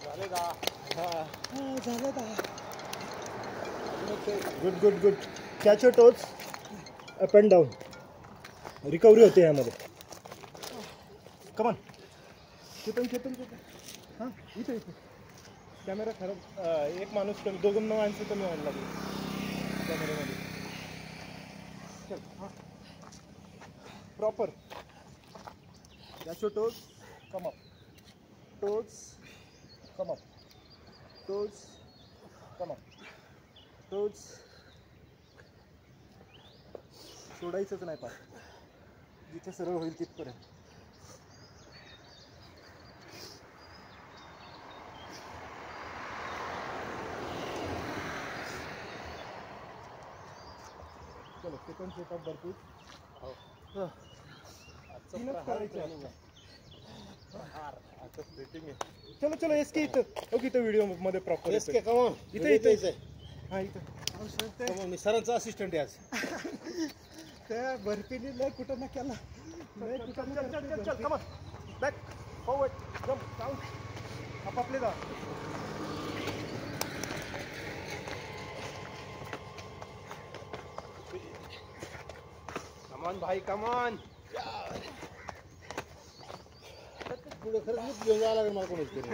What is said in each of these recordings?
झाले 10. झालं 10. Good good good. Catch your toes up and down. Recovery होते यामध्ये. कमान. चेतन हां इथे कॅमेरा खराब. एक माणूस कमी, दोघं माणसं कमी व्हायला लागली कॅमेऱ्यामध्ये. चल हां proper. Catch your toes come up. Toes come up. Toes come up. Toes सोडायचंच नाही पाठ. जिथे सरळ होईल तिथपर्यंत. चलो सेकंड सेट ऑफ भरपूर. चलो चलो एस के इथं. ओके इथं व्हिडिओ मध्ये प्रॉपर एस के कमॉन. इथे इथे हां इथं. कमॉन मी सरांचा असिस्टंट आहे आज. त्या बर्फीने लय कुठं ना केला. चल come on. Back forward jump down. आपापले जा. कमॉन भाई कमॉन. पुढे खरंच घेऊन जावं लागेल मला कोणीच तरी.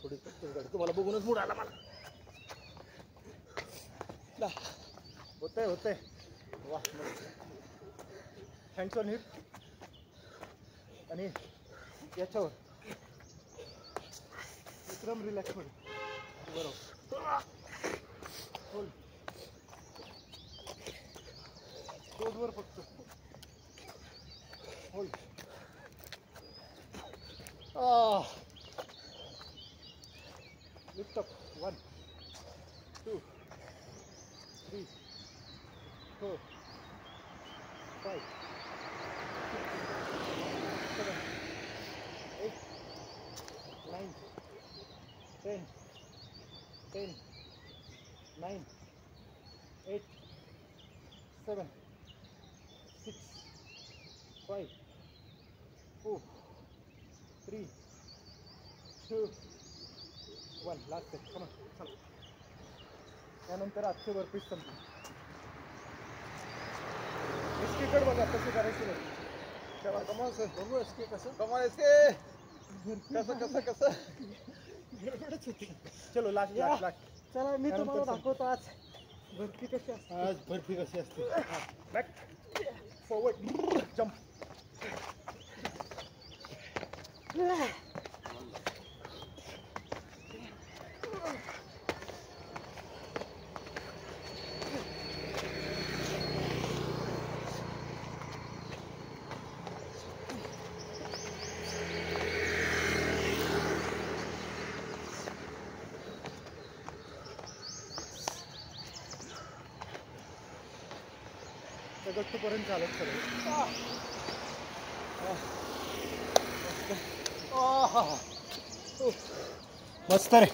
थोडी तुम्हाला बघूनच मूड आला मला. होतंय वा. हँड्स ऑन हिप आणि याच्यावर एकदम रिलॅक्स होईल. बरोबर. होल्ड. टोजवर फक्त hold. Lift up. 1 2 3 4 5 7 8 9 10 10 9 8 7 6 5 4 3 2 1. Last set. Come on. चला. त्यानंतर आजचे वर्कपीस संपले. एसकेकडे बघा कसं करायचं बघ. तेव्हा कमाल सर बघू एसके कसं. कमाल एसके कसं गडबडच होती. चलो लास्ट लास्ट लास्ट. चला मी तुम्हाला दाखवतो आज बर्फी कशी असते. आज बर्फी कशी असते. Back forward jump. गट्टूपर्यंत चालत सगळं. मस्त रे.